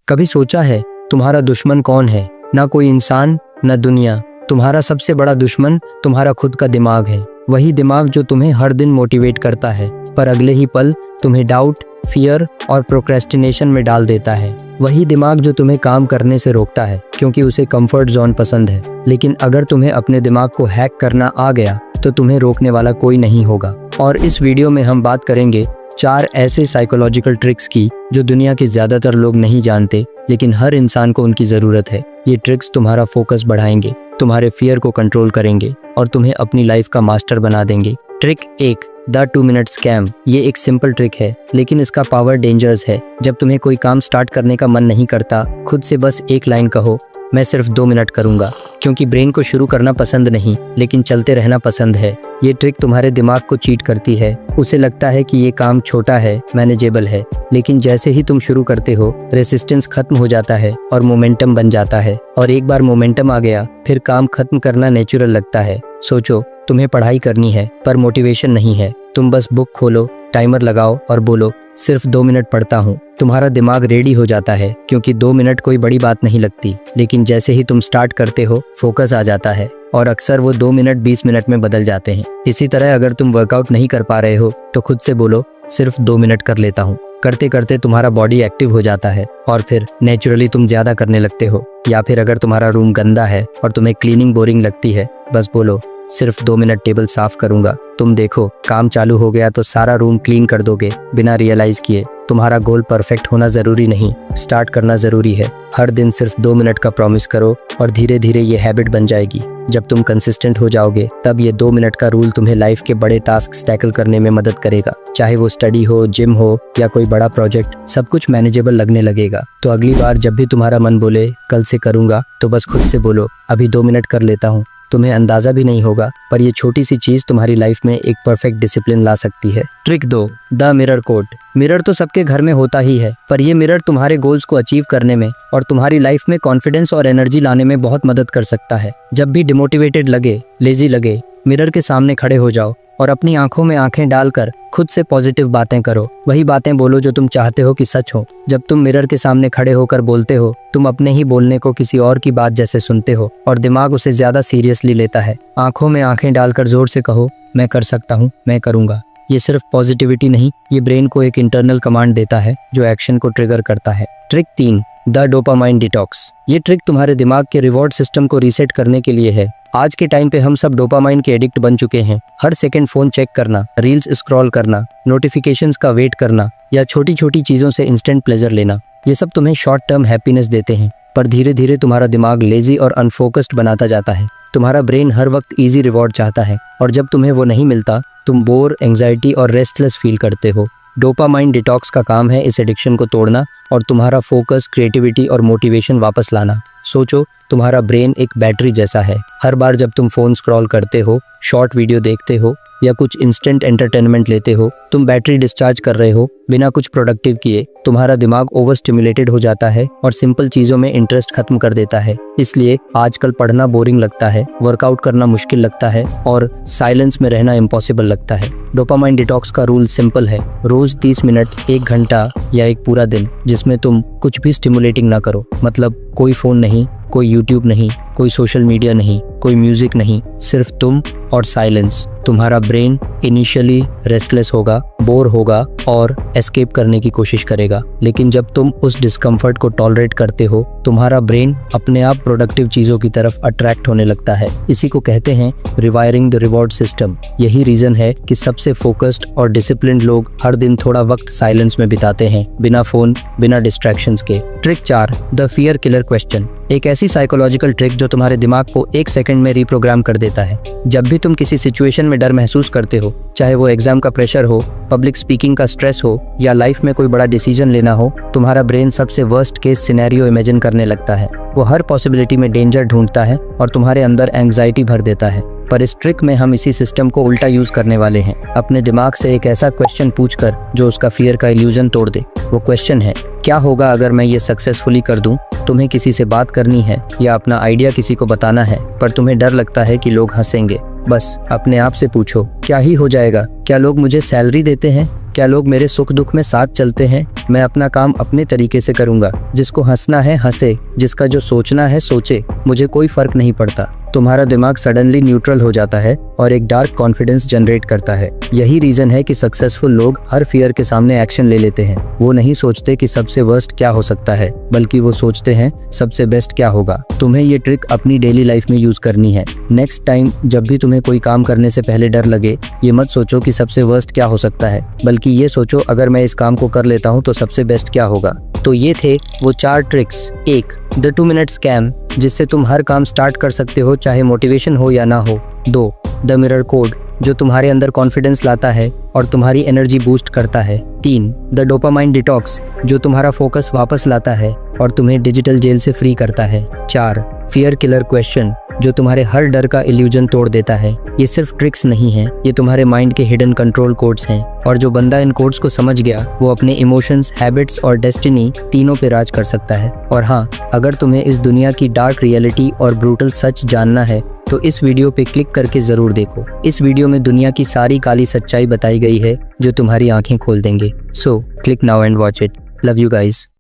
कभी सोचा है तुम्हारा दुश्मन कौन है? ना कोई इंसान, ना दुनिया। तुम्हारा सबसे बड़ा दुश्मन तुम्हारा खुद का दिमाग है। वही दिमाग जो तुम्हें हर दिन मोटिवेट करता है पर अगले ही पल तुम्हें डाउट, फियर और प्रोक्रेस्टिनेशन में डाल देता है। वही दिमाग जो तुम्हें काम करने से रोकता है क्योंकि उसे कंफर्ट जोन पसंद है। लेकिन अगर तुम्हें अपने दिमाग को हैक करना आ गया तो तुम्हें रोकने वाला कोई नहीं होगा। और इस वीडियो में हम बात करेंगे 4 ऐसे साइकोलॉजिकल ट्रिक्स की जो दुनिया के ज़्यादातर लोग नहीं जानते लेकिन हर इंसान को उनकी ज़रूरत है। ये ट्रिक्स तुम्हारा फोकस बढ़ाएंगे, तुम्हारे फियर को कंट्रोल करेंगे और तुम्हें अपनी लाइफ का मास्टर बना देंगे। Trick 1, the 2 minute scam. ये एक सिंपल ट्रिक है लेकिन इसका पावर डेंजरस है। जब तुम्हें कोई काम स्टार्ट करने का मन नहीं करता, खुद से बस एक लाइन कहो, मैं सिर्फ 2 मिनट करूंगा। क्योंकि ब्रेन को शुरू करना पसंद नहीं लेकिन चलते रहना पसंद है। ये ट्रिक तुम्हारे दिमाग को चीट करती है। उसे लगता है कि ये काम छोटा है, मैनेजेबल है, लेकिन जैसे ही तुम शुरू करते हो रेसिस्टेंस खत्म हो जाता है और मोमेंटम बन जाता है। और एक बार मोमेंटम आ गया फिर काम खत्म करना नेचुरल लगता है। सोचो, तुम्हें पढ़ाई करनी है पर मोटिवेशन नहीं है। तुम बस बुक खोलो, टाइमर लगाओ और बोलो सिर्फ 2 मिनट पढ़ता हूँ। तुम्हारा दिमाग रेडी हो जाता है क्योंकि 2 मिनट कोई बड़ी बात नहीं लगती। लेकिन जैसे ही तुम स्टार्ट करते हो फोकस आ जाता है और अक्सर वो 2 मिनट 20 मिनट में बदल जाते हैं। इसी तरह अगर तुम वर्कआउट नहीं कर पा रहे हो तो खुद से बोलो सिर्फ 2 मिनट कर लेता हूँ। करते करते तुम्हारा बॉडी एक्टिव हो जाता है और फिर नेचुरली तुम ज्यादा करने लगते हो। या फिर अगर तुम्हारा रूम गंदा है और तुम्हें क्लीनिंग बोरिंग लगती है, बस बोलो सिर्फ 2 मिनट टेबल साफ करूंगा। तुम देखो काम चालू हो गया तो सारा रूम क्लीन कर दोगे बिना रियलाइज किए। तुम्हारा गोल परफेक्ट होना जरूरी नहीं, स्टार्ट करना जरूरी है। हर दिन सिर्फ 2 मिनट का प्रॉमिस करो और धीरे धीरे ये हैबिट बन जाएगी। जब तुम कंसिस्टेंट हो जाओगे तब ये 2 मिनट का रूल तुम्हें लाइफ के बड़े टास्क टैकल करने में मदद करेगा। चाहे वो स्टडी हो, जिम हो या कोई बड़ा प्रोजेक्ट, सब कुछ मैनेजेबल लगने लगेगा। तो अगली बार जब भी तुम्हारा मन बोले कल से करूंगा, तो बस खुद से बोलो अभी 2 मिनट कर लेता हूँ। तुम्हें अंदाजा भी नहीं होगा पर ये छोटी सी चीज तुम्हारी लाइफ में एक परफेक्ट डिसिप्लिन ला सकती है। Trick 2, the mirror quote. Mirror तो सबके घर में होता ही है पर ये मिरर तुम्हारे गोल्स को अचीव करने में और तुम्हारी लाइफ में कॉन्फिडेंस और एनर्जी लाने में बहुत मदद कर सकता है। जब भी डिमोटिवेटेड लगे, लेजी लगे, मिरर के सामने खड़े हो जाओ और अपनी आंखों में आंखें डालकर खुद से पॉजिटिव बातें करो। वही बातें बोलो जो तुम चाहते हो कि सच हो। जब तुम मिरर के सामने खड़े होकर बोलते हो, तुम अपने ही बोलने को किसी और की बात जैसे सुनते हो और दिमाग उसे ज्यादा सीरियसली लेता है। आंखों में आंखें डालकर जोर से कहो, मैं कर सकता हूँ, मैं करूँगा। ये सिर्फ पॉजिटिविटी नहीं, ये ब्रेन को एक इंटरनल कमांड देता है जो एक्शन को ट्रिगर करता है। Trick 3, the dopamine detox. ये ट्रिक तुम्हारे दिमाग के रिवॉर्ड सिस्टम को रीसेट करने के लिए है। आज के टाइम पे हम सब डोपामाइन के एडिक्ट बन चुके हैं। हर सेकंड फोन चेक करना, रील्स स्क्रॉल करना, नोटिफिकेशंस का वेट करना या छोटी छोटी चीजों से इंस्टेंट प्लेजर लेना, ये सब तुम्हें शॉर्ट टर्म हैप्पीनेस देते हैं पर धीरे धीरे तुम्हारा दिमाग लेजी और अनफोकस्ड बनाता जाता है। तुम्हारा ब्रेन हर वक्त इजी रिवॉर्ड चाहता है और जब तुम्हें वो नहीं मिलता तुम बोर, एंग्जाइटी और रेस्टलेस फील करते हो। डोपामाइन डिटॉक्स का काम है इस एडिक्शन को तोड़ना और तुम्हारा फोकस, क्रिएटिविटी और मोटिवेशन वापस लाना। सोचो, तुम्हारा ब्रेन एक बैटरी जैसा है। हर बार जब तुम फोन स्क्रॉल करते हो, शॉर्ट वीडियो देखते हो या कुछ इंस्टेंट एंटरटेनमेंट लेते हो, तुम बैटरी डिस्चार्ज कर रहे हो बिना कुछ प्रोडक्टिव किए। तुम्हारा दिमाग ओवर स्टिमुलेटेड हो जाता है और सिंपल चीजों में इंटरेस्ट खत्म कर देता है। इसलिए आजकल पढ़ना बोरिंग लगता है, वर्कआउट करना मुश्किल लगता है और साइलेंस में रहना इम्पॉसिबल लगता है। डोपामाइन डिटॉक्स का रूल सिंपल है, रोज 30 मिनट, 1 घंटा या एक पूरा दिन जिसमें तुम कुछ भी स्टिमुलेटिंग ना करो। मतलब कोई फोन नहीं, कोई यूट्यूब नहीं, कोई सोशल मीडिया नहीं, कोई म्यूजिक नहीं, सिर्फ तुम और साइलेंस। तुम्हारा ब्रेन इनिशियली रेस्टलेस होगा, बोर होगा और एस्केप करने की कोशिश करेगा, लेकिन जब तुम उस डिस्कम्फर्ट को टॉलरेट करते हो, तुम्हारा ब्रेन अपने आप प्रोडक्टिव चीजों की तरफ अट्रैक्ट होने लगता है। इसी को कहते हैं रिवायरिंग द रिवॉर्ड सिस्टम। यही रीजन है कि सबसे फोकस्ड और डिसिप्लिन्ड लोग हर दिन थोड़ा वक्त साइलेंस में बिताते हैं, बिना फोन, बिना डिस्ट्रैक्शंस के। Trick 4, the fear killer question. एक ऐसी साइकोलॉजिकल ट्रिक जो तुम्हारे दिमाग को 1 सेकंड में रिप्रोग्राम कर देता है। जब भी तुम किसी सिचुएशन में डर महसूस करते हो, चाहे वो एग्जाम का प्रेशर हो, पब्लिक स्पीकिंग का स्ट्रेस हो या लाइफ में कोई बड़ा डिसीजन लेना हो, तुम्हारा ब्रेन सबसे वर्स्ट केस सिनेरियो इमेजिन करने लगता है। वो हर पॉसिबिलिटी में डेंजर ढूंढता है और तुम्हारे अंदर एंग्जाइटी भर देता है। पर इस ट्रिक में हम इसी सिस्टम को उल्टा यूज करने वाले हैं। अपने दिमाग से एक ऐसा क्वेश्चन पूछकर जो उसका फियर का इल्यूजन तोड़ दे। वो क्वेश्चन है, क्या होगा अगर मैं ये सक्सेसफुली कर दूं? तुम्हें किसी से बात करनी है या अपना आइडिया किसी को बताना है पर तुम्हें डर लगता है कि लोग हंसेंगे। बस अपने आप से पूछो, क्या ही हो जाएगा? क्या लोग मुझे सैलरी देते हैं? क्या लोग मेरे सुख दुख में साथ चलते हैं? मैं अपना काम अपने तरीके से करूंगा। जिसको हंसना है हंसे, जिसका जो सोचना है सोचे, मुझे कोई फर्क नहीं पड़ता। तुम्हारा दिमाग सडनली न्यूट्रल हो जाता है और एक डार्क कॉन्फिडेंस जनरेट करता है। यही रीजन है कि सक्सेसफुल लोग हर फियर के सामने एक्शन ले लेते हैं। वो नहीं सोचते कि सबसे वर्स्ट क्या हो सकता है, बल्कि वो सोचते हैं सबसे बेस्ट क्या होगा। तुम्हें ये ट्रिक अपनी डेली लाइफ में यूज करनी है। नेक्स्ट टाइम जब भी तुम्हें कोई काम करने से पहले डर लगे, ये मत सोचो कि सबसे वर्स्ट क्या हो सकता है, बल्कि ये सोचो अगर मैं इस काम को कर लेता हूँ तो सबसे बेस्ट क्या होगा। तो ये थे वो 4 ट्रिक्स। 1. द 2 मिनट स्कैम, जिससे तुम हर काम स्टार्ट कर सकते हो चाहे मोटिवेशन हो या ना हो। 2. द मिरर कोड, जो तुम्हारे अंदर कॉन्फिडेंस लाता है और तुम्हारी एनर्जी बूस्ट करता है। 3. द डोपामाइन डिटॉक्स, जो तुम्हारा फोकस वापस लाता है और तुम्हें डिजिटल जेल से फ्री करता है। 4. फियर किलर क्वेश्चन, जो तुम्हारे हर डर का इल्यूजन तोड़ देता है। ये सिर्फ ट्रिक्स नहीं है, ये तुम्हारे माइंड के हिडन कंट्रोल कोड्स हैं, और जो बंदा इन कोड्स को समझ गया वो अपने इमोशंस, हैबिट्स और डेस्टिनी तीनों पे राज कर सकता है। और हाँ, अगर तुम्हें इस दुनिया की डार्क रियलिटी और ब्रूटल सच जानना है तो इस वीडियो पे क्लिक करके जरूर देखो। इस वीडियो में दुनिया की सारी काली सच्चाई बताई गई है जो तुम्हारी आंखें खोल देंगे। So click now and watch it. Love you guys.